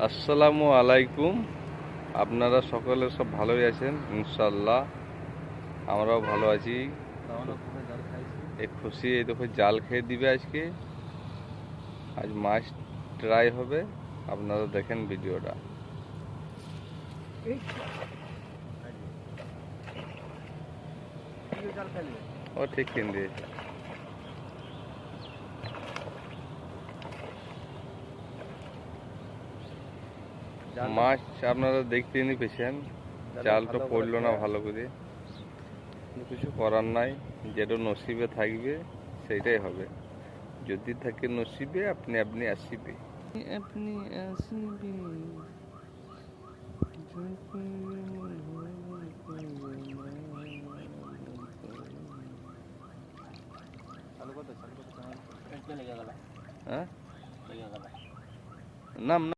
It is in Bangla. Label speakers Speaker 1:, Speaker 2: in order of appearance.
Speaker 1: আসসালামু আলাইকুম। আপনারা সকলে সব ভালোই আছেন ইনশাল্লাহ। আমরাও ভালো আছি। এই খুশি, এই দেখো জাল খেয়ে দিবে আজকে। আজ মাছ ট্রাই হবে, আপনারা দেখেন ভিডিওটা। ও ঠিক কিন দিয়েছে। মাছ আপনারা দেখতে নি পেছেন, জালটা পড়লো না ভালো করে, কিন্তু কিছু করার নাই। যেটা নসিবে থাকবে সেইটাই হবে। যদি থাকে নসিবে, আপনি আপনি আসিবে, আপনি আসিবে। হ্যাঁ, নাম